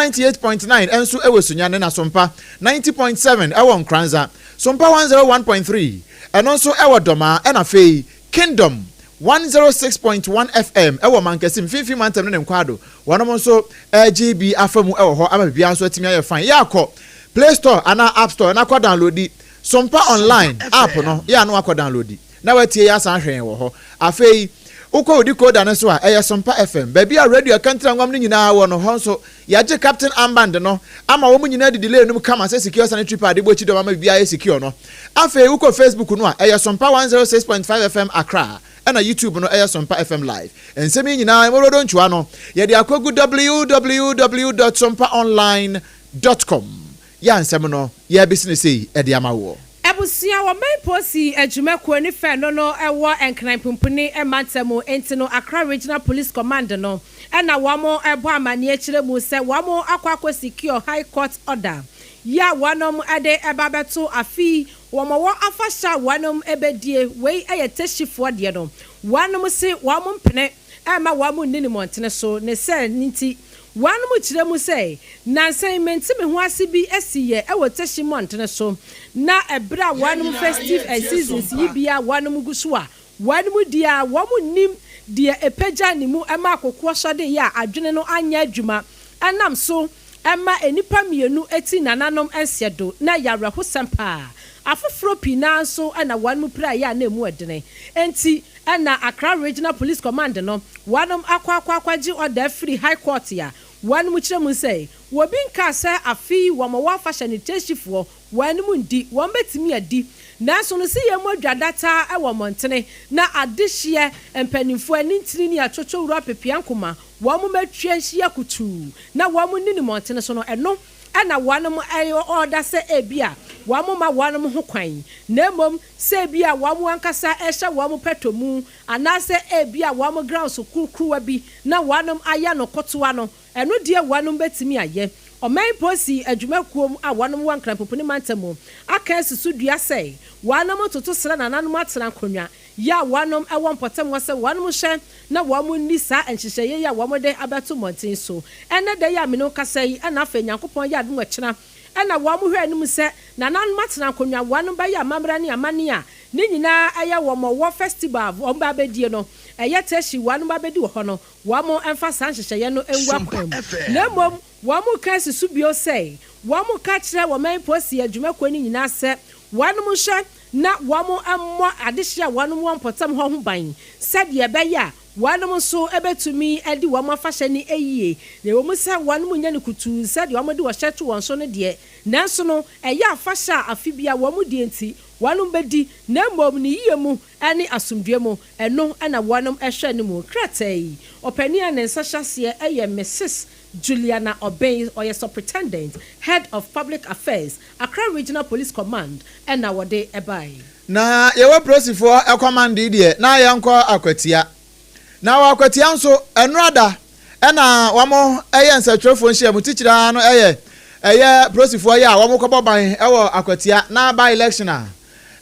98.9 enso ewo Sunyane na Sompa 90.7 ewo Nkranza Sompa 101.3 eno nso ewo Doma ena fei Kingdom 106.1 FM ewo Mankesim fifi mantem ne nkwado wonom nso GB afamu ewo ho ama bibia nso atimi aye fan yakọ Play Store ana App Store na kwa downloadi Sompa online app no ya no akọ downloadi na watie ya san hwen wo ho afei uko odi code na so a eya Sompa FM baby a radio kantra ngwam ni nyina wo no ho nso ya je Captain Armband no ama wo mu nyina di delay num kama se secure sanitary pad bo chi do mama bibia ye secure no afei uko Facebook no a eya Sompa 106.5 FM Accra and YouTube no eya Sompa FM live ensemi nyina emorodo nchua no ye de akogu www.sompaonline.com ya nsem no ya business e de amawo Ebusia wa main posi ejumekuo ni fe no ewo enkran pumpuni emantemo entino Accra Regional Police Command no na wamo ebo amani akire mu se wamo akwa secure high court order ya wanom ade ebabeto afi wamo afasha wanom ebedie we eye Teshie de no wanom se wamo mpene ma wamo nini montene so ne se nti wanu mu kire mu say na assignment me ho ase bi asiye e wo Teshie montene so na ebra wanu mu festive seasons yi bia wanu mu guso a wanu mu dia wo mu nim dia epeja ni mu ema akokwo sode ya adwene no anya adwuma anam so ema enipa mienu eti nananom ensiedo na yawra ho sempa afoforo pina so na wanu mu pra ya na emu edene enti na Accra Regional Police Command no wanom akwaji order free high court ya one mu kire mu say wo bi nka sa afi wo mo wa fashion Teshie one mu ndi wo betimi adi na so no se ye mo dwadata e wo montene na adehye empanimfo ani ntini ni atwotwo wura pepiankoma wo mo matwa nhia kutu na wo mo nini montene so no eno na wanom order se ebia wamo ma wanom ho kwan na mom se ebia wamo ankasa ehye wamo petomu anase ebia wamo ground so kukruwa bi na wanom aya no kotoa no eno die wanom betimi aye oman posi adwumakuom a wanom wankran popuni mantamo aka susu dua sei wanom toto sra na nanom atena konwa ya wanom ewon potem wose wanom hye na wamo nisa enhyehye ya wamo de abeto montin so ene de ya meno kasai na afa nyankopon ya adum akira na wamo hwe anim se na nanom atena konwa wanom ba ya mamra ne amane a ne nyina aya wo festival omba bedie no eye Teshie wanom ba bedi wo ho no wamo emfa san hyehye no enwu akwam na mom wamo ka susubio sei wamo ka kire wo man posi adwumakuo ni nyina se wanom hye na wamo ammo adehye wanom wonpotam ho ban sade be ya wanom so ebetumi edi wamo afahye ni eyie na wo musa wanom nya ne kutu sade wamo de wo hye to won so ne de nanso no eya afahye afibia wamo de enti wanom bedi na mom ni yemu ani asumdwe mu eno na wanom ehwe ne mu kratai opania ne nsahye eye Mrs Juliana Obey or your superintendent, head of public affairs, Accra Regional Police Command, and now they ebai. Na yewe prosi for a command idie na yanko akwatia. Na akwatia nso enrada na wamo eye nsatwefo nhia mu tichira no eye prosi for ya wamo kobo ban ewo akwatia na by election a.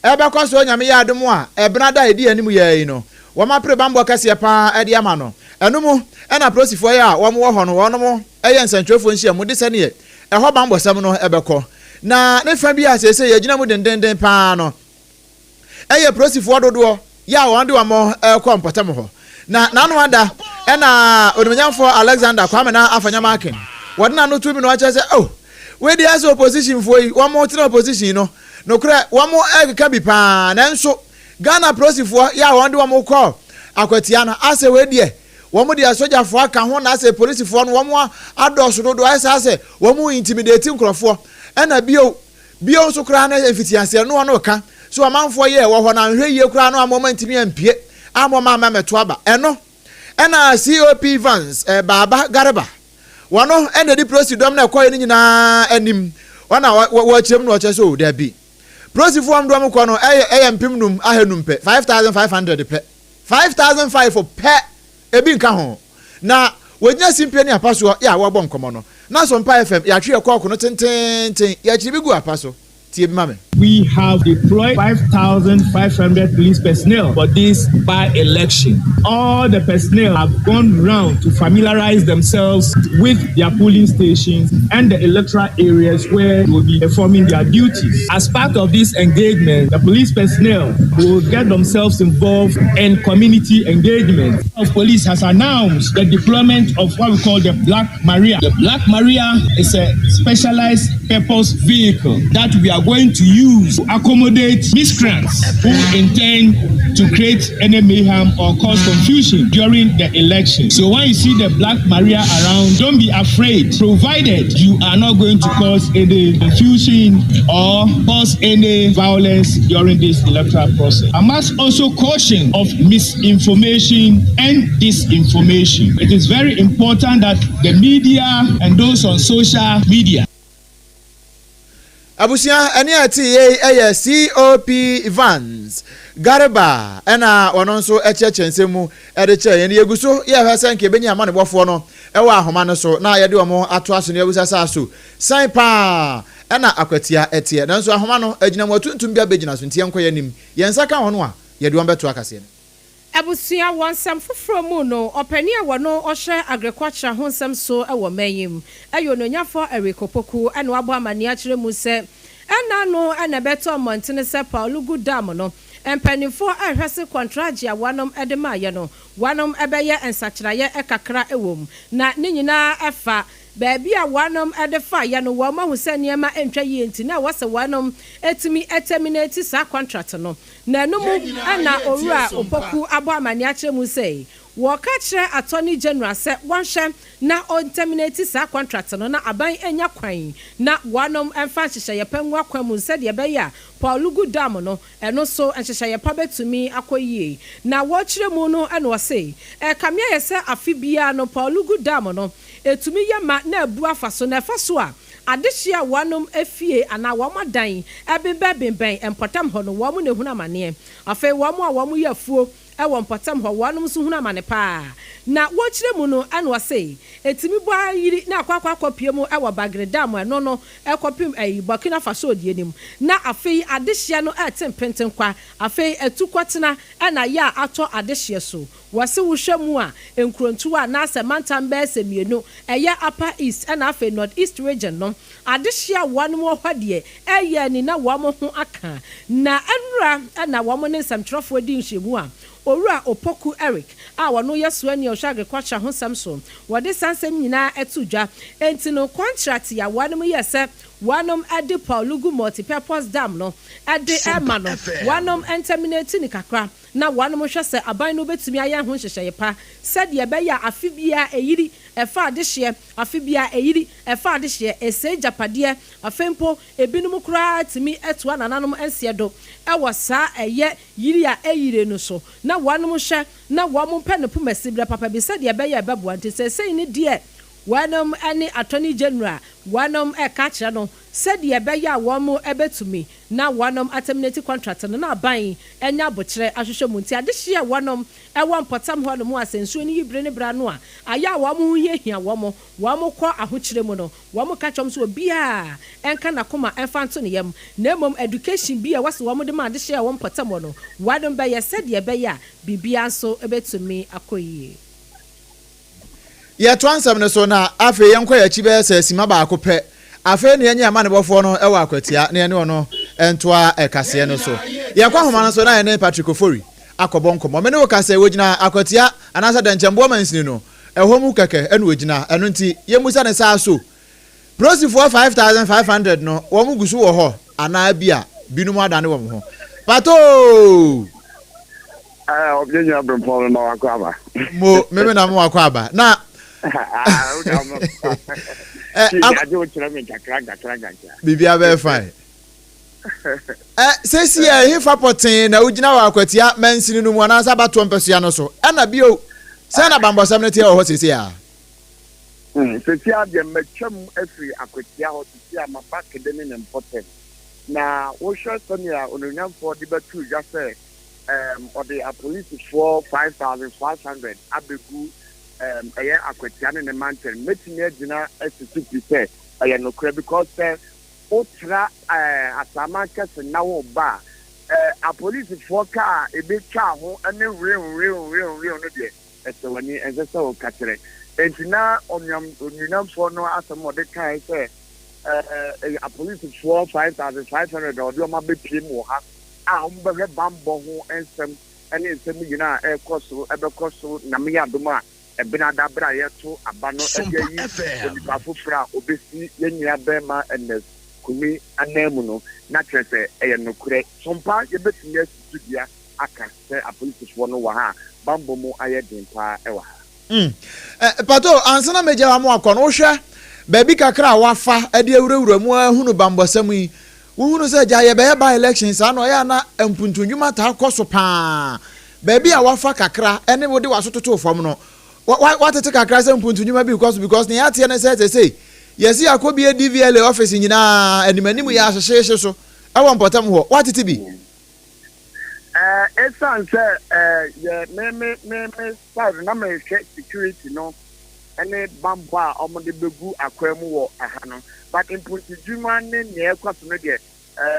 Ebe kwaso nyame ya adom a ebrada edi animu ye no. Wama pre bambo kase pa edi ama no. Enumu na prosifo ya wamo wo ho no wonom eye nsantwefo nhia mu de sene ye eho bambo sam no ebekọ na ne fa bi asese ye gina mu dendenden pa no eye prosifo dodo ya wonde wamo ekọ mpatam ho na nanu ada na odomanyamfo Alexander Kwame na afanyama aken wode na no tumi no acha se oh we dey as opposition for yi wamo tena opposition no kra wamo ekeka bi pa na nso Ghana prosifo ya wonde wamo kọ akwatia na ase we die womu dia soja fo aka ho na ase police fo no womu adoso dodo ase womu intimidate nkrofo na bio so kra na efitianse no no ka so amanfo ye wo ho na hwe ye kra no amoma ntimi ampie amoma mameto aba eno na COP Vans baba gareba wono ena di prosidom na koye nyina anim wana wo chirem no che so da bi prosifo am do am ko no eye mpim num ahenum pe 5500 pe 5005 pe ebi nka ho na wonya simpie ni apaso ya wo gbon komo no na Sompa FM ya twe ekọ no tenten ya chiri bi gu apaso tie bi mame we have deployed 5,500 police personnel for this by-election. All the personnel have gone round to familiarize themselves with their polling stations and the electoral areas where they will be performing their duties. As part of this engagement, the police personnel will get themselves involved in community engagement. The police has announced the deployment of what we call the Black Maria. The Black Maria is a specialized purpose vehicle that we are going to use to accommodate miscreants who intend to create any mayhem or cause confusion during the election. So when you see the Black Maria around, don't be afraid, provided you are not going to cause any confusion or cause any violence during this electoral process. I must also caution of misinformation and disinformation. It is very important that the media and those on social media. Abusia eni ati ye COP Evans Garba ena wono nso echechensemu edeche ye yeguso ye hwese nke benya amane bofo no ewa ahoma no so na ye de omo ato aso ne abusasa so san pa ena akwatia etie nanso ahoma no agina mo tuntum bia begina so ntie nkoye nim ye nsaka hono a ye de ombeto akase ne Abusia wansam foforo mu no opani a wono ohye agriculture honsam so ewo mayim ayo no nyafo erikopoku ena wabo amane a kire mu se ena no ena beto montene se Paul Gudam no empanifo ahwese contract ya wanom edemaye no wanom ebeye ensachiraye ekakra ewom na ne nyina efa Baby a wanom edefa ya no wama huseni ma entwa yi enti na wase wanom etimi terminate sa contract no na no mu ana owura opoku abo amani a kire mu sei wo ka kire attorney general se wonhye na on terminate sa contract no na aban enya kwan na wanom emfa hyehye ye panwa kwan mu se de be ya Paul Gudam no eno so hyehye ye pa betumi akoyie na wo kire mu no eno wo sei kamia ye se afibia no Paul Gudam no etumi yama na abu afaso na afaso a adehia wanom efie ana wamadan ebebeben empotam ho no wamu ne huna mane afa wamu a wamu yafuo ewo mpotam ho wanom so huna mane pa na wochire mu no ana wase etimi bo ayiri na akwa mu ewo bagredam eno no ekopim Burkina Faso die nim na afa adehia no etempenten kwa afa etukwatena ana ya ato adehia so wase wohwemu a enkrontu a na semantam be semienu eye upper east and afa north east region no adehia wanom ho hwade eye ni na wamo ho aka na enura na wamo ne samtrofo di nhwemu a Owura Opoku Eric a wono yeso ani ohwa agriculture ho samso wode sansem nyina etudwa enti no contract ya wanom yese wanom ade Paul multi-purpose dam no ade ema no wanom terminate ni kakra na wanom hwese aban no betumi aye ho hyehye pa said ye be ya afibia eyiri efa adehye afibia eyiri efa adehye ese japade afempo ebinum kura timi eto anananom ensiedo ewo sa eye yiri a eyire no so na wanom hye na wamo penepu masibra papa bi said ye be ya bebo ante sei ni de wanom ani attorney general wanom ka kire no said ye be ya wamo ebetumi na wanom terminate contract no na ban enya bokire ahwehwe munti adehye wanom ewo mpotam ho no mu asensuo ni yibre ne bra no a aya wamo hiahia wamo kɔ ahokire mu no wamo ka chom so bia enka na koma enfanto ne yam na mom education bia wase wamo de ma adehye wamo mpotam no wanom be ye said ye be ya bibia so ebetumi akoyie ye to ansam ne so na afa yenkɔ ya chibe se sima ba akopɛ afa ne enya amane bɔfo no ɛwɔ akwatia ne ne ono entoa ɛkase no so ye kwa homa no so na ye ne Patrick Ofori akɔbɔ nkɔmɔ me ne wo kase wogina akwatia anasa dankyembo mansini no ɛhɔ mu kɛkɛ ɛno wogina ɛno nti ye musa ne saa so prosifo 5,500 no wo mu gusu wɔ hɔ ana bia binum adane wɔ ho pato Obrempong Abena Adepa mo me na mo akwa na Bibia be fine. Sesi he fa potin na ugina wa akwatia mansini no mu anasa bato mpesua no so. Na bio se na bambosam ne tie ho sesi a. Sesi a de metwam afiri akwatia ho sesi a mabake de ne important. Na wo hwe sonia ononyamfo de batu ja se or the police for 5,500 abegu akwatia ne mountain metime gina S2 say no because otra asama kese na wo ba a police for car e be twa ho ene real no de esewani enzese o katere entina onyam for no asamo de kai say a police for 5,500 or do ma be pim wo ha a umbe bambo ho ensem ene ensem yina e koso na me adoma Abena Adepa yeto abano eyi onipa fofra obesi yenya bema enes kumi anemu no na trese eye nokure sompa yebetime studia aka se apolisifoɔ no wa ha bambo mu aye den pa e wa ha pato ansana meje wa mu akɔ no hwɛ baabi kakra wafa ade awurawura mu ahunu bambosam yi wohunu sɛ gya ye be ba elections ano ya na mpuntundwuma ta akɔ pa baabi a wafa kakra ene wo de wasototo fam no what take a crisis mpuntunwuma because ne atie ne say yes ya ko bi DVL office nyina animanimu ya hyehyehye so awon potam ho what it be esan say me side na me security no ene bambo a omode begu akwam wo aha no but mpuntunwuma ne ekwaso no de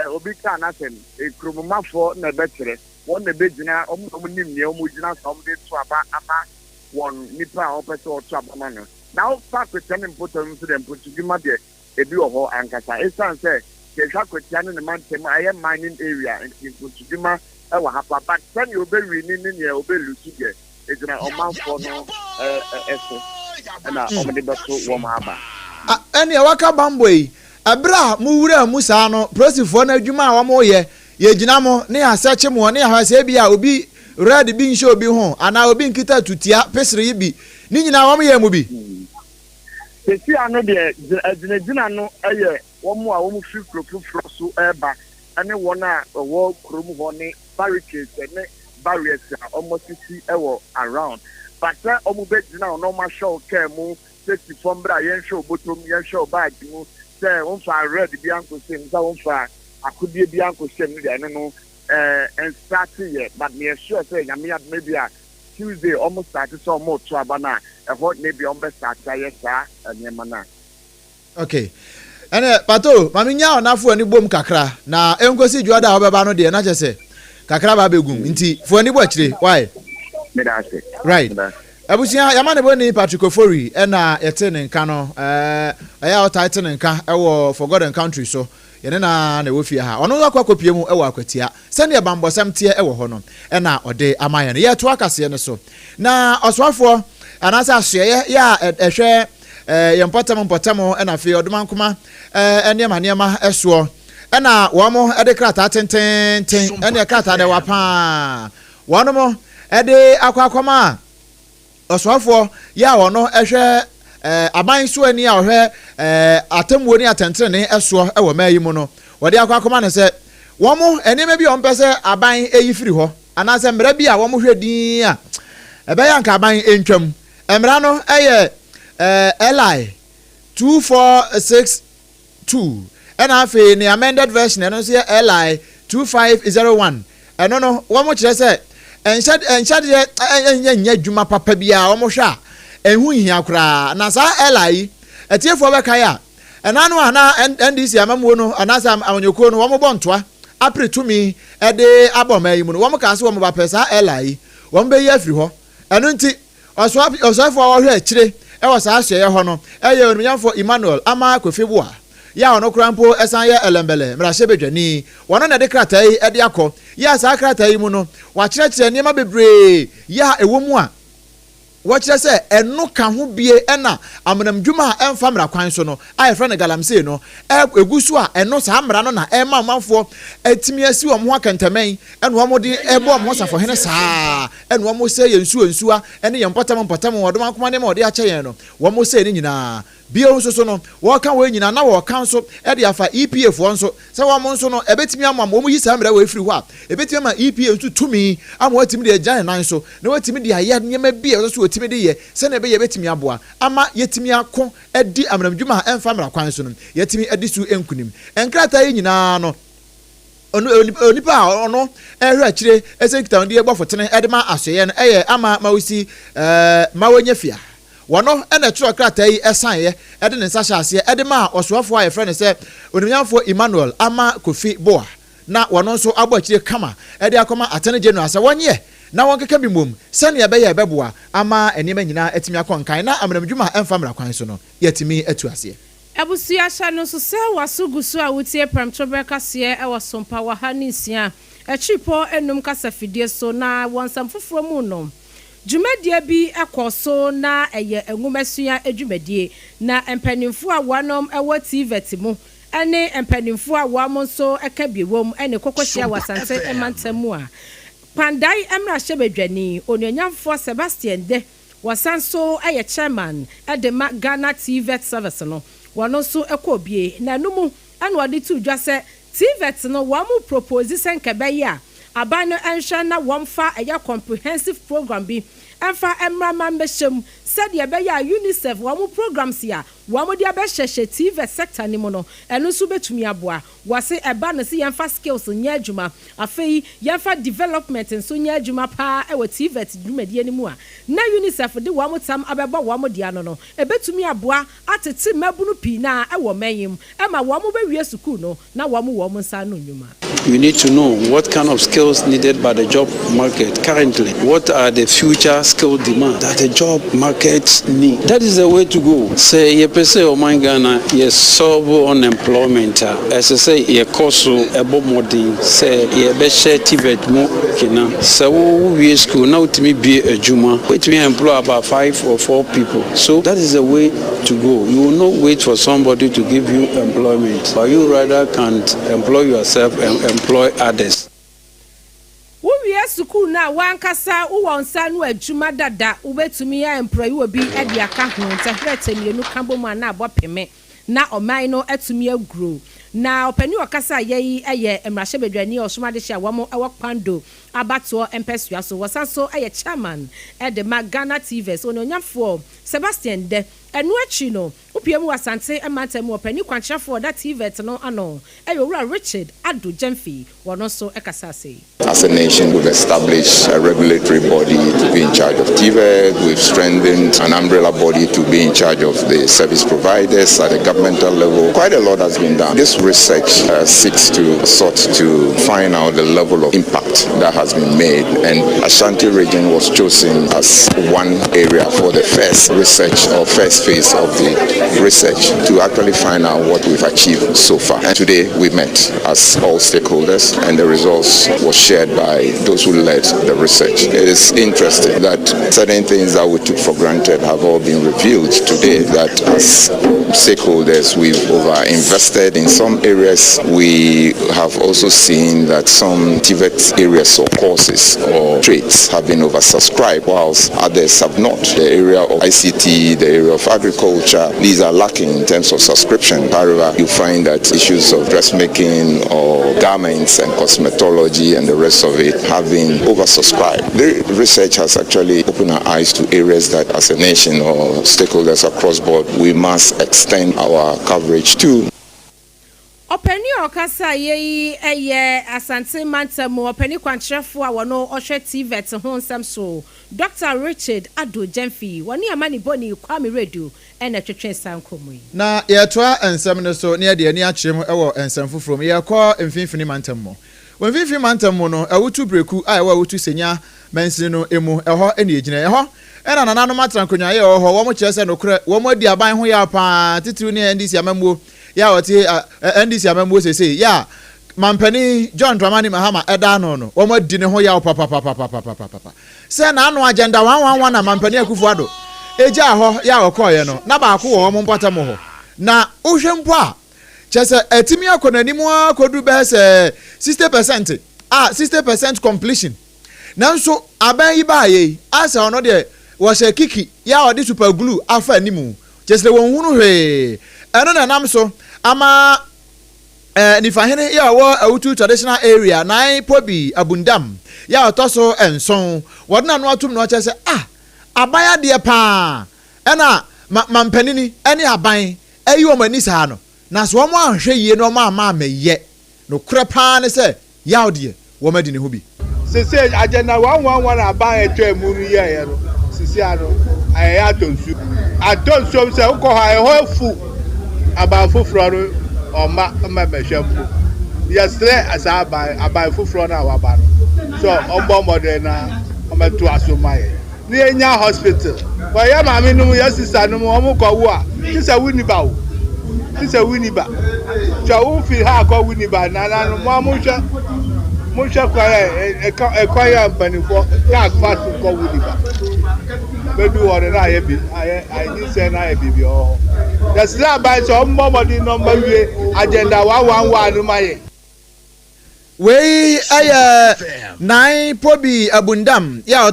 obi ka na sem ekromumafo na betere won na begina omunim ne omugina so omde to aba ama one nipa opese or to abamano now fact with them important to them put to give me ebi oho ankasa esan say ke hwa kwetiane ne mantem aye mining area in put to give me e wa hapa but when you be winning ne obe lusu ge ejina omanfo no eso na omde beto wo ma aba ene waka bambo yi abra mu wura mu sa no prosifo na adwuma a wo mo ye gina mo ne aseche mo ne ahase bia obi red bi nsho bi ho ana obi nkita tutia pesiri bi ni nyina wam ye mu bi tesi ano de agina no eye wom a wom fi krofufro so eba ane wona wo krom ho ne barricades ne barriers almost see ewo around but omu be gina no ma show care mu safety from bra yen show bottom yen show bag mu say won fa red bi anko sem sa won fa akodie bi anko sem ne no and starting yet, but me sure say maybe Tuesday almost started so more to abana a hot maybe on best start yes and yamana. Okay. And pato, maminya onafu ani bom kakra na enkosi juada obeba no de na chese kakra ba begum nti fu ani boachire why me da say right abusia yamane boni Patrick Ofori na yete ne nka no aya o title ne nka e wo forgotten country so yene na wo fie ha ono akwa mu e wo akwatia sene bambosam tie e wo ho no e na ode amaye no ye to akase ne so na oswafo anasa ahye ya ehwe yempotam e na fie odomankoma eniema eso e na wo mo e de krata tenten e na krata de wapa wono mo e de akwakoma oswafo ya wono ehwe aban so ani a ohwe atemwo ni atentere ne eso e wo mayi mu no wode akwa ne se wo mo enema bi ompese aban eyifiri ho anase mra bi a wo mo hwedin a ebe ya nka aban entwam emra no eye li 2462 ena afi ni amended version eno se li 2501 eno no wo mo kire se enshade enya dwuma papa bia wo mo hwa enhu hia kura na sa li etiefo beka ya enanu ana ndc amamuo no anasa amanyoko no wo mo bontoa apretumi ede aboma yimu no wo mo ka se wo mo ba pesa li wo mo be yi afiri ho enu nti osofo wo hwe akire e wo sa ahye ho no eye onumyamfo Emmanuel ama kofebua ya ono krampo esan ye elembele mrahye bedwani wono na de krata yi ede akọ ya sa krata yi mu no wa kire niema bebre ya ewomu a watchere say enu ka ho bie na amanamdwuma a emfa mra kwan so no a friend galamsey no egusu a enu sa mra no na ema manfo atimi asi wo ho akantamen enu wo de ebo mo safo hene saa enu wo say yensu a ene yempotam wodom akoma ne ma ode ache yen no wo say ni nyina bie nso so no wo ka wo nyina na wo kan so e de afa EPF won so se wo mo nso no ebetimi amam wo yi sa mra wo efiri ho a ebetimi ma EPF nso tumi ama watimi de agyan nan so na watimi de aye nyema bie so watimi de ye se na be ye betimi aboa ama yetimi akọ edi amanamdwuma emfa mra kwan so no yetimi edi su enkunim enkrata yi nyina no onipa ono ehwe akire esenkita onde egbo fotene edema asoye no eye ama mawusi mawonyafia wano ena tro krata yi esan ye e de ne nsa hyase e de ma osoafo a ye frɛ ne sɛ onimnyamfo Emmanuel ama Kofi Boa na wano nso abɔ akire kama e de akoma Attorney General sɛ wonye na won keka bi mom sane ye bɛyɛ bɛboa ama enima nyina etimi akɔnkan na amramdwuma emfa mra kwan so no yetimi atu ase Abusuya sha no so se wasugusu a wutie pramtrobeka se e wasompa wa hanisia echipo enum kasa fidie so na wonsam foforo mu no dwumadie bi ekoso na eye enwumasua edwumadie na empanimfo a wanom ewo TVET mu ene empanimfo a wamo so eka biewom ene kokohia wasante emantamu a pandai emra hyebedwani ononyamfo Sebastian de wasanso eye chairman edema Ghana TVET service no wano so ekobie na numu anu ade tu dwa se TVET no wamu propose senkebe ya aban no ensha na womfa eya comprehensive program bi emfa emrama mbeshem said ye be ya UNICEF wamu programs ya wamu dia be hyehye TVET sector ni mo no enu so betumi aboa wase eba no se yemfa skills nya adwuma afei yemfa development nso nya adwuma pa ewo TVET dwumadie ni mu a na UNICEF de wamu tam abeba wamu dia no ebetumi aboa atete mabunu pi na ewo mayim ema wamu be wie school no na wamu nsa no nyuma. We need to know what kind of skills needed by the job market currently. What are the future skill demands that the job market need? That is the way to go. Say, ye pese o man Ghana, ye solve unemployment. As I say, ye koso ebo modin. Say, ye be share TVET mo kina. So we school now to me be a juma. Wait me employ about 5 or 4 people. So that is the way to go. You will not wait for somebody to give you employment, but you rather can't employ yourself and employ others. Wo school na wankasa wo nsa no adwuma dada ubetumi ya employ wo bi e dia ka ho ntahwete mienu kambo mu na abopeme na oman no atumi agro na opani wakasa ye eye emrahye bedwani osomade hia wamo ewo kwando abato empesua so wasanso eye chairman e de Ghana TVET ononyafo Sebastian de enu achi no opiemu wasante emantem opani kwanchafo that TVET no ano eyowura Richard Ado Jemfi wono so ekasase. As a nation, we've established a regulatory body to be in charge of TVET. We've strengthened an umbrella body to be in charge of the service providers at the governmental level. Quite a lot has been done. This research seeks to sort to find out the level of impact that has been made, and Ashanti region was chosen as one area for the first research or first phase of the research to actually find out what we've achieved so far. And today we met as all stakeholders, and the results were shared by those who led the research. It is interesting that certain things that we took for granted have all been revealed today, that as stakeholders we've over-invested in some areas. We have also seen that some TVET areas or courses or trades have been oversubscribed, whilst others have not. The area of ICT, the area of agriculture, these are lacking in terms of subscription. However, you find that issues of dressmaking or garments and cosmetology and the rest of it have been oversubscribed. The research has actually opened our eyes to areas that as a nation or stakeholders across board we must extend our coverage to. Openi okasa ye eye asante mantamo openi kwantrefo a wono ohwe TVET ho nsam so Dr. Richard Ado Jemfi woni amani boni kwame radio ena twetwe sankomu na ye toa ensem ne so ne de ani akyerem ewo ensem foforo ye kɔ mfinfini mantamo wo mfinfini mantamo no awutu breku a ewo awutu senya mensin no emu eho ene egyina eho ena nana no matrankonwa ye ho wo mo kyerese no kre wo mo di aban ho ya pa titiru ne ndisi amamuo ya wote ndisi amamuo sese ya mampani John Dramani Mahama eda no wo mo di ne ho ya papa se na anu agenda 111 na mampani Akufo-Addo eja ho ya okoye no na ba ko wo mo mpatam ho na ohwempo a chese etimi akonanimu akodu be se 60% 60% completion nanso aban yi ba ye asa ono de wo se kiki ya odi super glue afa animu chese won hunu hwe eno na nam so ama nifa hene ya wo awutu traditional area nine pobi abundam ya otoso enson wodna no atum no chese abaya de pa ena mampanini ene aban ayi o mani sa no na so mo ahwe yie no ma meye no krepa ne se ya ode wo madi ne ho bi se agenda 111 aban etwa mu ye no sisiano I atonsu say uko ha ho fu aba fufuro o ma mehwampo yesterday as aba fufuro na waba no so ombo modern na ometo asomaye ni enya hospital wa ya ma me num ya sister num omo ko wo a ti say winiba wo ti say winiba so wo fi ha ko winiba na no mo hwe kwa ya mpanifo ya fast ko winiba bedu wore na ye bi I ni say na ye bi o the slab by so momody number we agenda 111 maye we aya 9 pobi abundam ya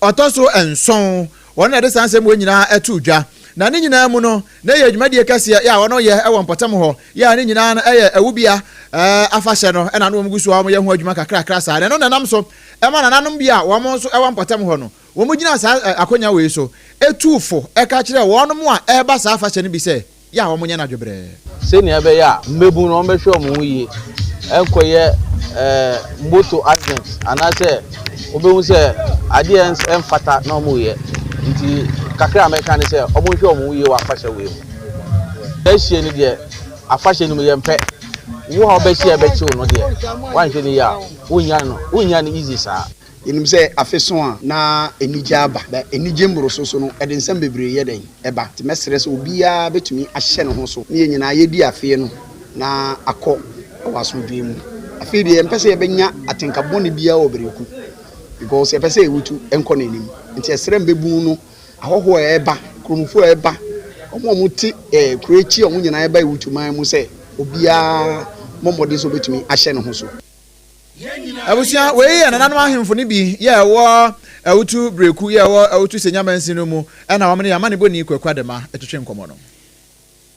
otoso enson wona de sansem we nyina etudwa na ne nyina mu no na ye adwumadie kase ya wono ye e wonpotam ho ya ne nyina na eye awubia afahye no e na no mgusu wa mo ye ho adwuma kakra sa ne no nanam so e ma nanom bia wo mo so e wonpotam ho no wo mo gina sa akonya we so etufo e ka kire wono mo a e ba sa afahye no bi se ya wo mo nya na dwobre se ne be ya mmebu no be hwe mo yiye enkoye moto accident anase obehu se ade enfata na mo ye nti kakra America ne se omo hwe omo yiye wa afahye we mu Teshie ni de afahye ni ye mpe wo ha be hye be chiwo no de wan hwe ni ya wonya no easy sa yenim se afeso a na enije aba ba enije mboroso so no ede nsem bebre ye den eba ti mesere se obia betumi ahye ne ho so ne nyina yedi afe no na akọ waso dwemu afi de empese ye benya atenkabone bia obreku because empese ewutu enko nanim nti esere mbebu no ahoho eba kromfo eba omo muti kurechi omo nyina eba ewutu man mu se obia momode so betumi ahye ne ho so abusia we ya nananom ahemfo ne bi ye wo awutu breku ye wo awutu senyamansi no mu na wamne ya mane boni kwakwadema etwetwe nkomo no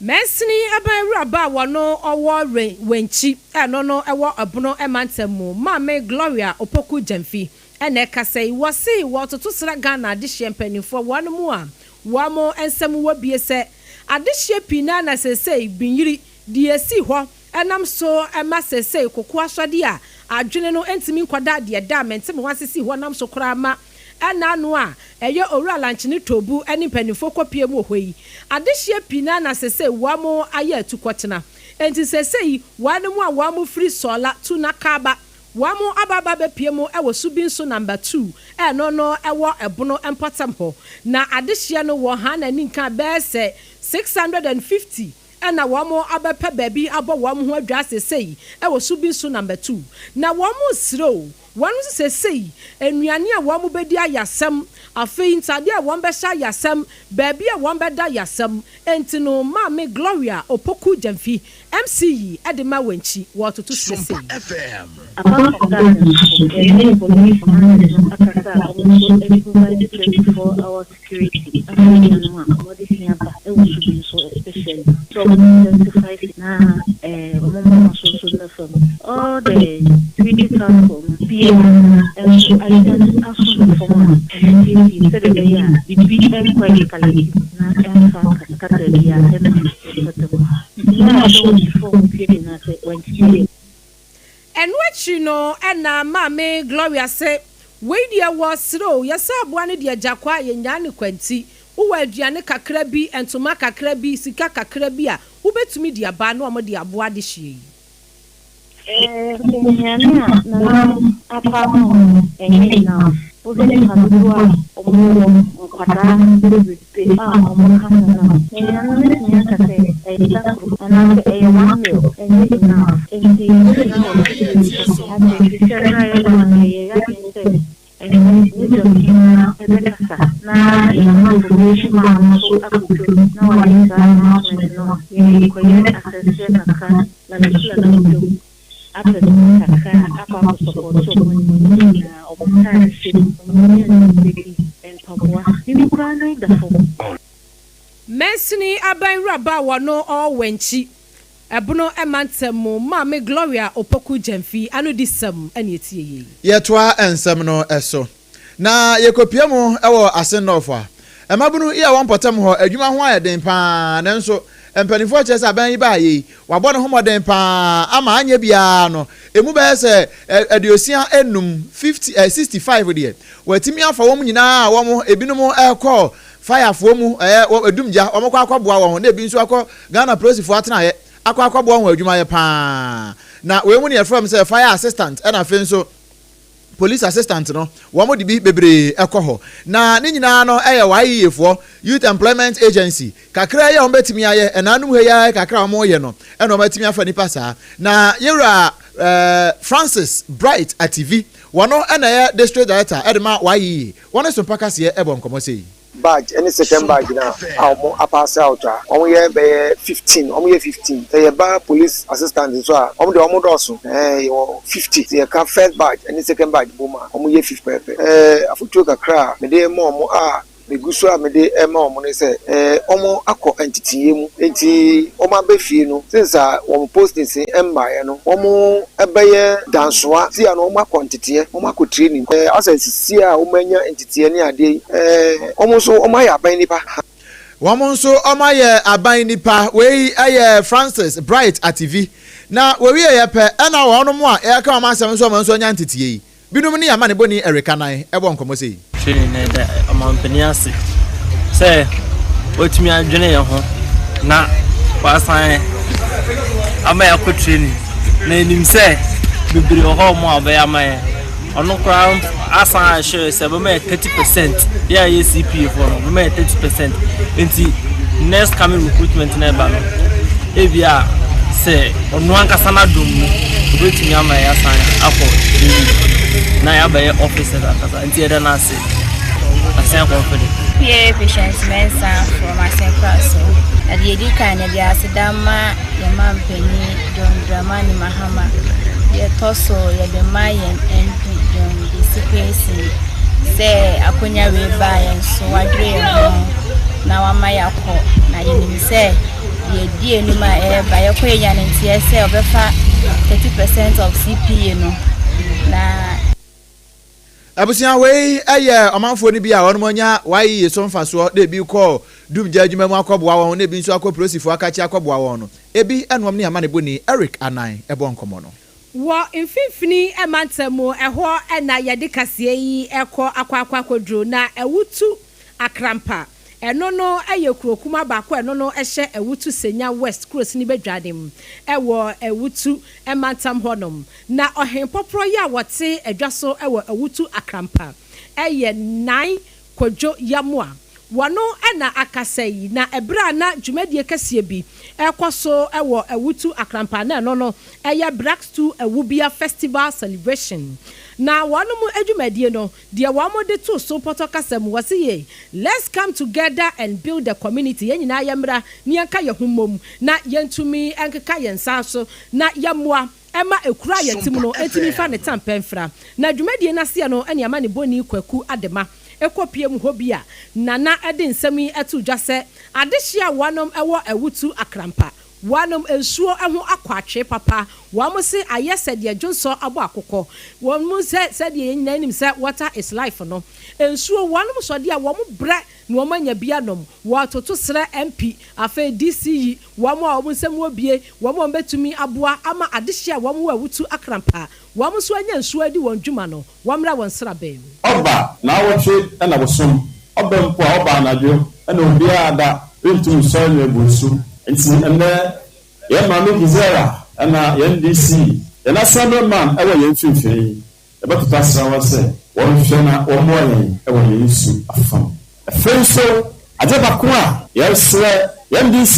Mensini aban raba wono owo wenchi eno no ewo abono emantamu mame Gloria Opoku Jamfi ene kasei wosi wototo sra Ghana adehye mpanifo wono mu a wamo ensem wabie se adehye pina na sesei binyiri die si ho enam so ema sesei kokko asode a adwene no entimi nkwada de da mentem wasisi ho nam so kora ma ana no a eye owura lanchini tobu eni panifo kopie mu hoyi adehye pina na sesei wamo aye atukotena enti sesei wanu a wamo free sola tuna kaba wamo ababa bepie mu ewo subinso number 2 no ewo ebono empatam ho na adehye no wo ha na ninka bese 650 na wamo abepa baby abo wamo ho adwa sesei ewo subinso number 2 na wamo sro wanu sesei enuane a wamo bedi ayasam afei ntade a won be sha yasam baby a won be da yasam entino mame Gloria Opoku Jamfi MCE edema wenchi wototo sesei FM all the 3D platform and so I can ask for more and said the BPM quite and what you know and mame Gloria say we dia was slow yesa aboane dia jakwa ye nyane kwanti wo aduane kakra bi entoma kakra bi sika kakra bi a wo betumi dia ba no amode aboa de hye na apa na Ogene kanua omo kwata be omo kanana enya kase ita ana ke yamano enya enti Mensini aban raba wono o wenchi ebono emantemu mame Gloria Opoku Jamfi anu disam ane etie yetoa ensem no eso na yekopiemu ewo asenofa emabunu iya wonpotem ho adwuma ho ayeden pa nanso empanifo che sa ban yi ba yi wabɔ ne homoden pa ama anya bia no emu ba se aduosia enum 65 de watimi afa wo nyina wo mo ebinom call fire for mu edumja wo mokɔ akɔboa wo na ebi nso akɔ Ghana police for atena ye akɔboa wo adwuma ye pa na we mu ne from say fire assistant and afen so police assistant no wo mo de bi bebre ekɔ na ne nyina no YEFo Youth Employment Agency kakra ye wo betimi aye enanum he ya kakra wo ye no eno betimi afa nipa saa na yewra Francis Bright at TV wono ena ye district director edema YE wono so pakase ye ebo nkomo sei badge any second badge na amo pass out omo ye be 15 say ba police assistant so omo de omo doso 50 say ka first badge any second badge boma omo ye 50 afutu kakra me de mo meguso a me de ema omo ne say omo akọ entity mu enti omo abefie no since omo posting say embaye no omo ebeye dansoa ti ano omo akọ entity omo akọ training asensisi a omo anya entity ne ade omo so omo ya aban nipa womo nso omo ya aban nipa we aye Francis Bright at TV na we ye pe na wono mo a e ka omo asem so omo nso anya entity yi binum ne ya ma ne boni Erika nan ebo nkomo sei training na da amampaniase say otumi adwene ye ho na wasan ama ya ko training na enim say bibiri ho mo abaya ma ono kwa asan share say be 30% ya CPA for no be 30% enti next coming recruitment na ba no ebia say ono ankasa na dom no obetumi ama ya san akọ na ya be officer akasa enti eda na say asan confident PA patients mensa from asan class at the edika na dia sedama ya mampeni John Dramani Mahama ya toso ya de mayen MP John disipesi say akonya we ba yan so wadre no na wa mayako na yenim say ye die ni ma ba ya kwenya ntie say obefa 30% of CPA no na abusia we omanfo ni bia wono monya wayi Somfa so de bi ko dumja adwuma mu akọboa won na bi nso akọprosifo akachi akọboa won no ebi enom ne amane boni Eric Anan ebo nkomo no wo mfimfini emantamo eho na yede kasie yi akwadro na ewutu akrampa eno no kurokuma baako eno no ewutu Senya West cross ni bedwadem ewo ewutu emantam honom na ohempopro ya wote adwaso ewo ewutu akrampa 9 kwadwo yamwa wano na akasai na ebra na dwumadie kasie bi ekoso ewo ewutu akrampa na no Black Stew Ewubia Festival Celebration na wano mu adwumadie no de wamo de to so potokasem wasiye let's come together and build the community yenyina yamra ni anka yehumom na yentumi enkeka yensa so na yamwa ema ekura yetim no etimi fa ne tampemfra na dwumadie na se no ene amane boni kwaku adema ekopiem hobia nana ede nsami etu dwase adehia wanom ewo ewutu akrampa wanom ensuo eho akwatwe papa wamo se ayese de dwonso abo akokɔ wamo se de nnanim se water is life no ensuo wanom so de a wamo bre na wamo anya bia nom watoto sra MP afa DCE wamo a wamo nsem obie wamo betumi aboa ama adehia wamo awutu akrampa wamo so anya ensuo di won dwuma no wamra won sra bem oba na wotwe na wosom Obrempong oba anadwo na obia ada entum so na ebusu nti ene ye manu gizera na NDC ye na man ewe ye mfimfini e betuta srawa se won hwe na omoye ewe ye nsu afam efenso Adepa ko a ye sre NDC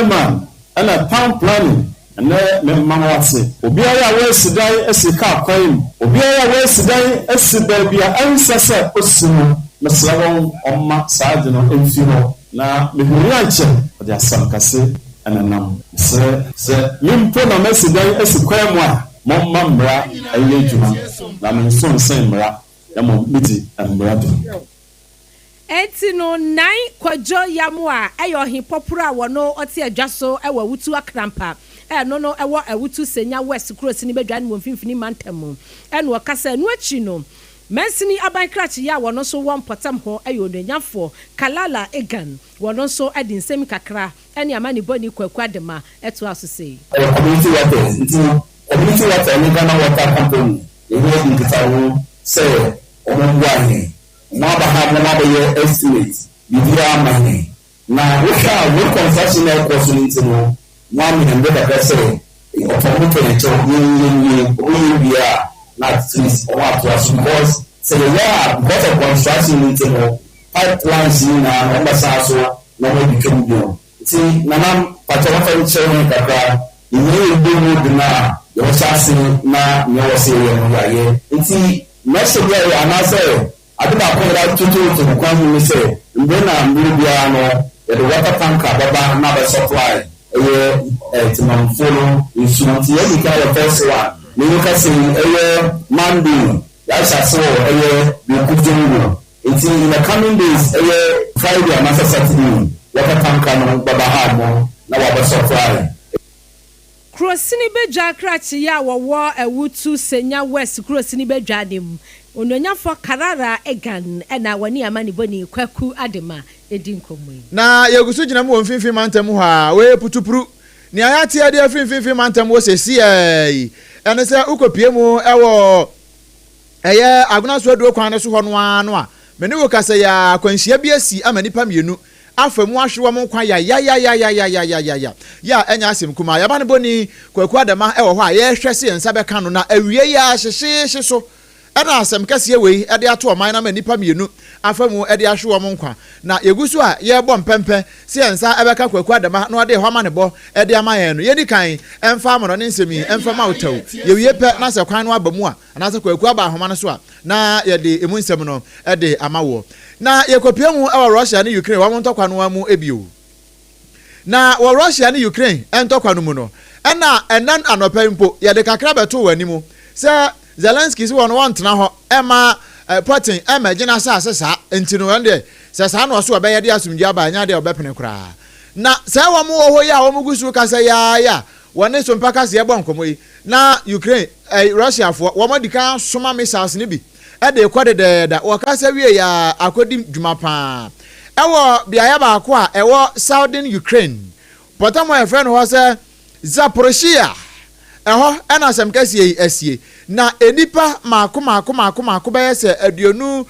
man na town planning ene me mamawase obiara we sidai esika kwam obiara we sidai esiba bia ensese osino mesrawon omma saade no emfino na mehurianche de asam kase ananam se mimpo na mesidan esikwam a momma mra aye djuma na menson sen mra ya mo miti mra do Etino 9 kwadwo yamwa ayo hipopura wono oti adwaso ewa wutu akrampa no ewo awutu Senya West cross ni bedwan mo mfimfini mantam eno okasa no achi no Mensini aban krachi ya wono so won potam ho ayo nanyafo Kalala Egan wono so edi nsemi kakra ɛne amani boni Kwaku Adema ɛto aso sei community waters community water ni Ghana Water Company ewe nkitawo say ombuane na ba ha mo na be estimate bibia amane na wo construction na course ni ntino na me mbe da say otomoto ni cho ni bia na trees or what because say because of construction ni ntino pipelines ni na ambasa so na mo become bio ti nanam pato fa nche kakra ni ebu na yo chasi na nyo se ye nti meso bia ana say adeba ko da tutu to kwan ni say mbe na mburu bia no the water tanker baba na be supply timam follow insurance ye bi ka the first one ni ka say Monday ya sha so be kujungu nti in the coming days Friday and Saturday water tanker no baba ha mo na wa be supply Krosini bedwa krachi ya wo ewutu Senya West Krosini bedwa dem ononyafo Karara Egan na wani amani boni Kwaku Adema edinkomu na yegusu gina mu mfimfim mantam ha we putupuru ni ayate ade mfimfim mantam wo sesi ene se ukopie mu ewo eye aguna so adu kwan so ho no ano a meni wo kasa ya kwanhia bi asi amani pa mienu afamu ahwewo mo kwan ya enya asem kuma ya ba ne boni Kwaku Adema ewo ho a ye hwese ensa be ka no na awie ya hyehye so ana asem kase we ede ato oman na manipa mienu afamu ede ahwewo mo nkwa na yegusu a ye bo mpempe se ensa ebeka Kwaku Adema na ode hwa ma ne bo ede amaye no yedi kan emfa mo no ne nsemi emfa ma utaw ye wie pe na se kwan no abamu a na se Kwaku aba ahoma no so a na ye de emu nsem no ede amawo na ye kopia mu ewa Russia ne Ukraine wa mo ntokwa no amu ebio na wa Russia ne Ukraine entokwa no mu no na enan anopa mpo ye de kakra beto wanimu se Zelensky si won tena ho ema Putin ema gina sa entino ende se sa no so obeye de asumdie abanya de obepene kra na se wo mo ho ya wo mugusu kasa ya woni so mpaka se ebo nkomo yi na Ukraine Russia fo wo modika soma missiles ni bi e de kwade de wo kasa wie ya akodi dwuma pa ewo biaya ba ko a ewo Southern Ukraine potamo e friend ho se Zaporozhia eho ena sem kase asie na enipa maako be se aduonu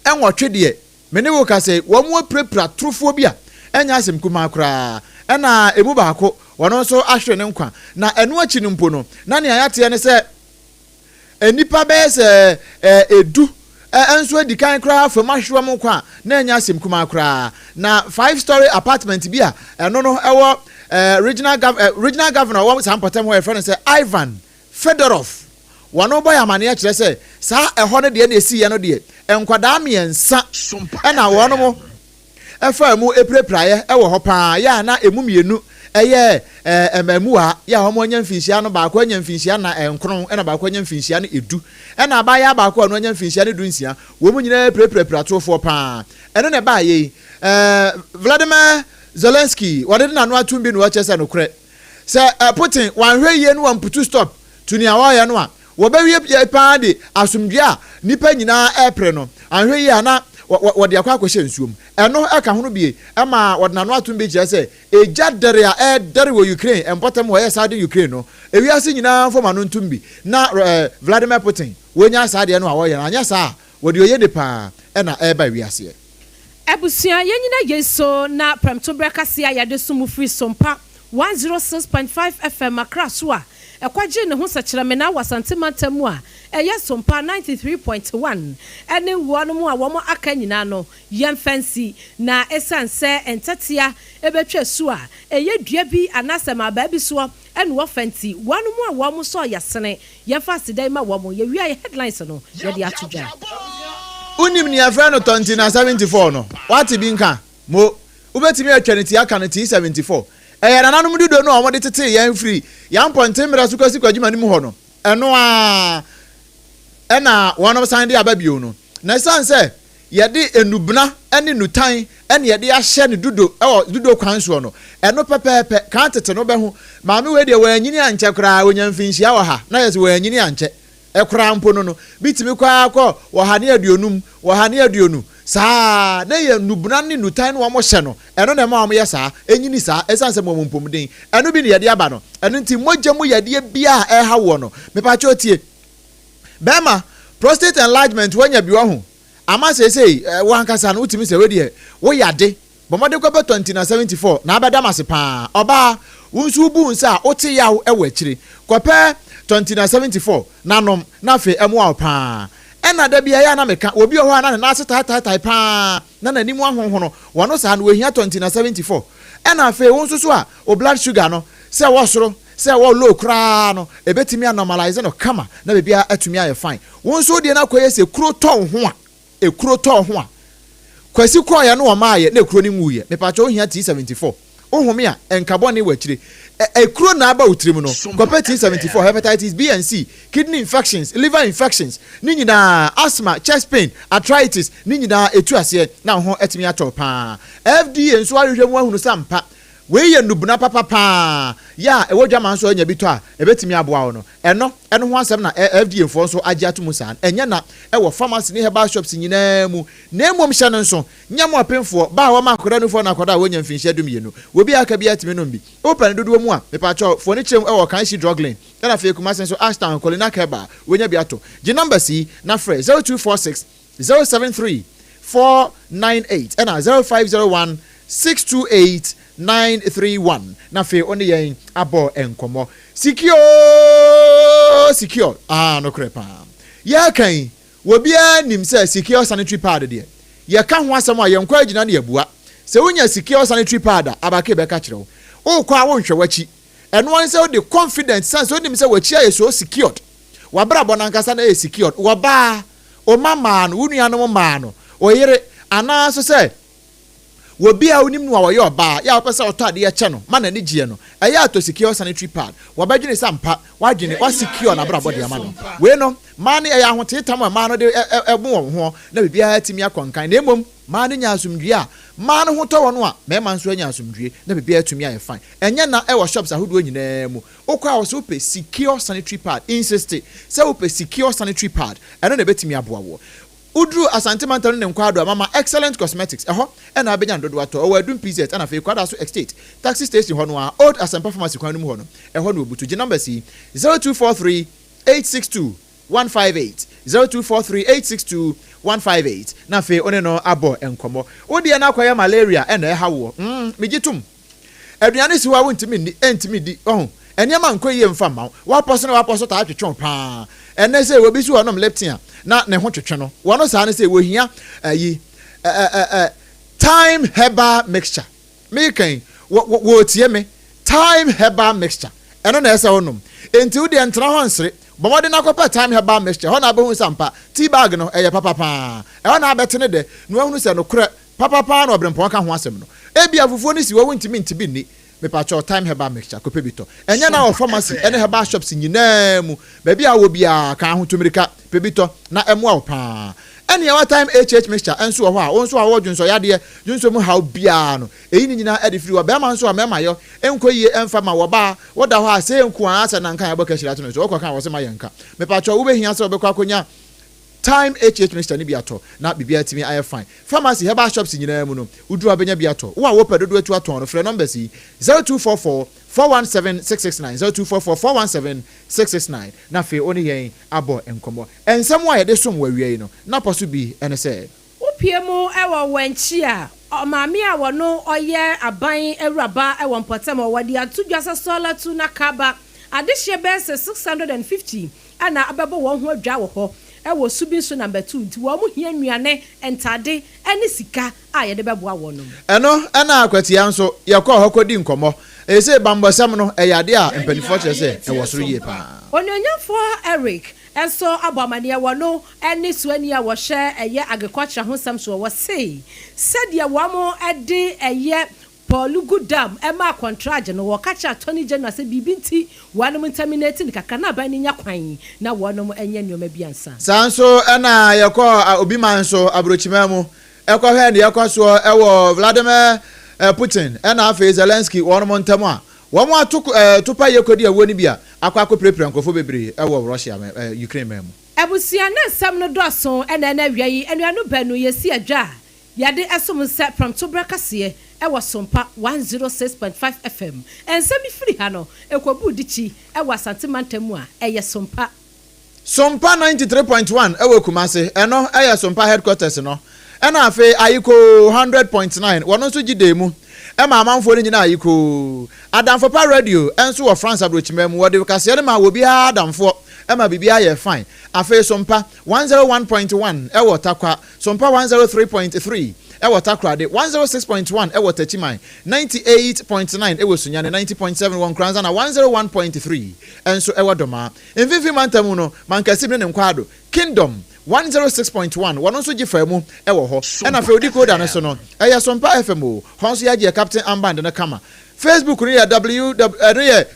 enwotwe de mene wo kase wo mo prepra trofo bia enya asem kuma kra ena emu baako wono so ahwe ne nkwa na enu achi nimpo no na ne ayate ne se enipa be se edu enso edikan kra fam ahwe mo kwa na enya asem kuma kra na 5-story apartment bia eno no ewo regional governor wa Sampatem ho friend say Ivan Fedorov wano boy amane ya kire say sa eho ne de na esi ye no de enkwada miensa na wono mo efa mu eprepraye ewo ho pa ya na emu mienu eye emamu a ya ho mo nya mfinhia no ba ko nya mfinhia na enkron na ba ko nya mfinhia no edu na ba ya ba ko no nya mfinhia no dunsia wo mu nyina epreprapra tofo pa eno ne ba ye Vladimir Zelensky wade na no atumbi no chese no kre se Putin wanhwe ye no wamputu stop tuni awa no a wo ba wie pa de asumdwe a nipa nyina epre no anhwe ye ana wode akwa akohye nsuom eno eka hono bie ama wode na no atumbi chese eja dere a dere wo Ukraine empotem wo ye sade Ukraine no ewiase nyina foma no ntumbi na Vladimir Putin wonya sade no a wo ye anya sa wode oye de pa na eba wiase Ebusia yenyina yeso na premto brekase ayade sumu free Sompa 106.5 FM akraso a ekwaje ne ho sekireme na wasante matamu a eye Sompa 93.1 ene wono mu a wo aka nyina no yemfansi na esanse entatia ebetwa su a eye dua bi anasema ba bi so ene wo fanti wono mu a wo so yasene yemfa sidai ma wo ye wi headlines no ye de atodwa unim ni afrano 2074 no wati bi nka mo ubetimi atwaneti aka no T74 nananum dido no omode tete yan free yan ponte mira su kwasi kwadwuma ni mu ho no eno a ena wono sande ababio no na sanse yede enubna ene nutan ene yede ahye ne dudo kwanso no eno pepepe kan tete no be ho maame we de wanyini anche kra onyamfinhia wo ha na yesi wanyini anche ekura mpo no bitimi kwa akọ wahane aduonum saa na ye nubuna ne nutan no wo hye no eno na ma wo ye saa enyini saa esanse mo mpomden eno bi ne yade aba no eno nti mogya mu yade bia e ha wo no me pa cho tie bema prostate enlargement wanya bi wo ho ama sei wo hankasa no utimi se we de wo yade bomode kwa 2074 na abeda mase pa oba unsu bu nsa ote yawo e wachire kope 2074 nanom na fe emu aw pa ena da bia ya na meka obi ho ana na ase tai pa na nanimu ahonhono wono sa na ohia 2074 ena fe wonso so a o blood sugar no se wo soro se wo low kra no ebetimi normalize no kama na bia atumi aye fine wonso de na koye se kuro ton ho a ekuro ton ho a kwasi kwa ya no o maaye na ekuro ni nwuye me pa cho ohia T74 ohome a enkabone wachire ekuro na aba utrim no compare T74 hepatitis B and C, kidney infections, liver infections, ni nyina asthma, chest pain, arthritis, ni nyina etu ase na ho etimi ato pa FDA nso ahwehwe mu ahunu sampa we ye nubuna papa ya ewodwa man so anya bito a ebetimi aboa wo no eno ho asem na FDA mfo so agi ato musan enya na ewo pharmacy ni herbal shops nyina mu na emom hye no nso nyamo apemfo ba wa makora no fo na akoda wonya mfinhye dum ye no obi aka bi atimi no mbi open dodo mu a mepa cho fo ni chem ewo kan shi drug lane na fe kuma sen so Ashton Colina Keba wonya bi ato je number C na frɛ 0246 073 498 and 0501 628 931 na fe oni yen abo enkomo secure no krepa ya kan wo bia nim se secure sanitary pad de ya ka ho asem a yenkwa agina na yabua se wonya secure sanitary pad abake be ka kirewo o kwa wo nhwe wachi eno an se wo de confidence sense wo nim se wachi aye so secured wa bra bona nkasa na e secured wo ba o mama no wunu anu ma no o yire ana so se wo bia onim no awoye oba ya opesa otade ye che no mana ni gie no eya to secure sanitary pad wo badwene sampa wadwene wa secure na bra body ama no we no mane eya hotetam ma no de ebo wo ho na bibia atimi akonkan na emom mane nya asumdue a mane ho to wono a mema nso anya asumdue na bibia atumi aye fine enye na ewo shops ahodo nyina mu okwa wo so pe secure sanitary pad insist se wo pe secure sanitary pad eno na betimi aboa wo udru asante mantano ne nkwado mama excellent cosmetics ena abenya ndodo ato o wadum PZ ana fe kwada so estate taxi station ho no a old asempa pharmacy kwan mu ho no no obutu je number C 0243 862 158 0243 862 158 na fe one no abo enkomo odi na akwaya malaria ena hawo migitum aduane si wa wontimi di enyama nkoye mfa ma waposo ta atwetwe pa ene se obi si wonom leptin na ne ho twetwe no wono sa ne se wo hia time herbal mixture me kan wo tie me time herbal mixture eno na ese wonom enti wo de entra ho nsere bomode na kopa time herbal mixture ho na abehu sampa tea bag no eye papa pa e na abetene de no ahunu se no kure papa pa na Obrempong ka ho asem no ebi afufuo ni si wo wontimi ntibi ni me pa cho time herbal mixture ko pebito enya na pharmacy ene herbal shops nyina mu ba bia wo bia ka ho tumirika pebito na emu aw pa ene ya time mixture enso ho a wonso a wo dwunso yade dwunso mu how bia no eyi ni nyina ede firi wa ba ma nso a mema yo enkoyie emfa ma wo ba wo da ho a se enku a asa na nkan ya boka shira to no so wo kan wo se ma yenka me pa cho wo be hia se wo be kwa konya time mixture ni biato na bibia timi aye fine pharmacy herbal shops nyina mu no udu abenya biato wo a wo pedodo atu aton no frɛ number si 0244 417 669 0244 417 669 na fe oni yen abo enkomo ensem wa yede som wawie no na poso bi ene se upie mu ewo wanchi a maami a wono oye aban awuraba ewo mpotem wodi atudwasa solar tu na kaba adehye bese 650 ana abebo wo ho adwa wo ho ewo subi so number 2 nti wo mu hia nnuane entade ene sika a ye de beboa wo no eno ana akwati anso ye kɔ hɔ kɔdi nkɔmɔ ese bambosam no eyade a mpanifo kyerɛ sɛ ewo soro yie pa onyonyafo Eric enso abamane wo no ene suani a wo hye eye agriculture ho sam so wo sei sadia wo mo ede eye Polugu dam ema contract no wo kacha Attorney General se bibinti wanom terminating kaka na ban nya kwan na wonom enya nyoma biansa sanso na yekɔ obi manso abrochimamu ekɔ hɛ ne yekɔ so ewo Vladimir Putin na afa Zelensky wonom ntamo a wo mo atopa yekodi awo ni bia akɔ prepare nkofo bebre ewo Russia Ukraine memu Ebusia na nsam no dɔso ɛna na wia yi anuanu banu yesi adwa yade ɛsom nsa from Tobra kase ɛwɔ Sompa 106.5 FM ensemi firi ha no ekwabu dichi ɛwɔ Asante Mantamu a ɛyɛ Sompa 93.1 ɛwɔ Kumase ɛno ɛyɛ Sompa headquarters no ɛna afi ayiko 100.9 wɔno nso gidemu ɛma amanfo ni nyina ayiko adamfo pa radio ɛnso wɔ France abrochimam wɔde kase ne ma wo bia adamfo ɛma bibia yɛ fine afi Sompa 101.1 ɛwɔ Takwa Sompa 103.3 ɛwɔ Takrade 106.1 ɛwɔ Teshie 98.9 ɛwɔ Sunyane 90.7 wɔ Nkranza na 101.3 ɛnso ɛwɔ Doma mfifi mantamu no mankasi ne nkwado Kingdom 106.1 wɔn nso gye fa mu ɛwɔ hɔ ɛna fe odi code ano so no ɛyɛ Sompa FM o hɔ nso yɛ Captain Amband ne kama Facebook no yɛ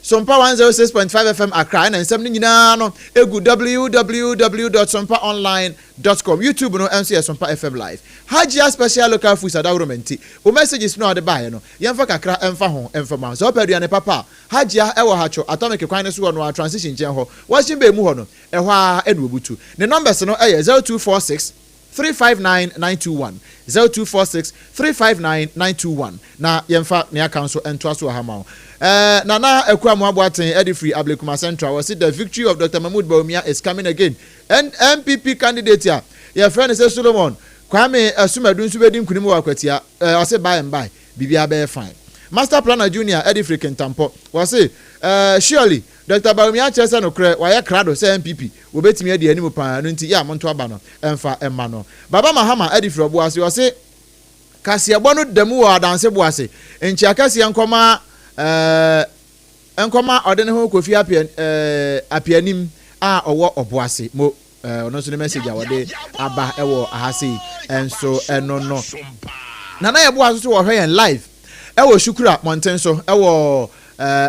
Sompa 106.5 FM Accra ɛna nsɛm no nyinaa no egu www.sompaonline.com YouTube no nso yɛ Sompa FM live Hajia special local foods adawromenti o messages no ade bae no yɛmfa kakra ɛmfa ho ɛmfa so opeduane papa Hajia ɛwɔ hacho atomic kwan ne so no transition gyen hɔ washing be mu hɔ no ɛhɔ a ɛnu obutu ne numbers no ɛyɛ 0246 359-921 0246-359-921 na yemfa ne aka so ento aso ha ma na ekwa mo aboaten edi free Ablekuma Central was the victory of Dr. Mahmoud Bawumia is coming again and MPP candidate here your friend is Solomon Kwame Asumadu nso bedi nkunim wa kwatia ose buy and buy bibia be fine Master Planner Junior Eddie Freaking Tampo was surely Dr. Bawumia chese no kre wa ye krado se MPP wo betimi ade animu pa no nti ya monto aba no emfa emma no Baba Mahama Eddie Frobo ase was kase ebo no demu wa danse bo ase enchi akase enkoma odene ho kofi apianim a owo obo ase mo ono so ne message a wode aba ewo ahase enso eno no na ye bo aso so wo hwe en live ewo shukura monten so ewo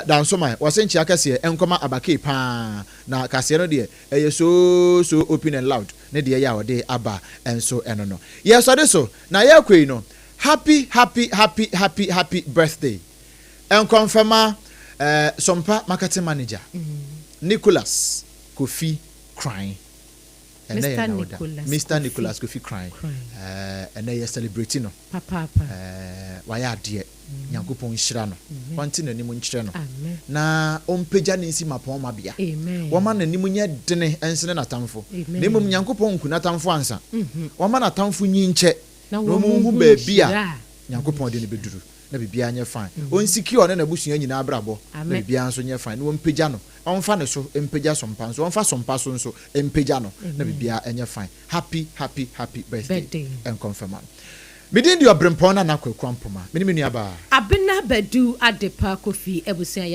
dansoma wasenchi akase enkoma abake pa na kase no de so open and loud ne de ya wode aba enso eno no yes ode so na ye kwei no happy birthday and confirma Sompa marketing manager Nicholas Kofi crying and Mr. Nicholas Kofi crying and they are celebrating no papa why are dear Yankopon Shira no wanting animu nkyere no na ompeja ne nsi mapon mabia woman animu nya dene ensene na tamfo na mum Yankopon nku na tamfo ansa woman na tamfo nyinche na mu hu ba bia Yankopon de ne beduru na bibia nya fine on secure na busua nyina abrabo na bibia nso nya fine no mpeja no onfa ne so empeja Sompa so onfa Sompa so nso empeja no na bibia nya fine happy birthday and confirm Midin di Obrempong na kwakwampoma. Minimini aba. Abena Abena Adepa Kofi Ebusia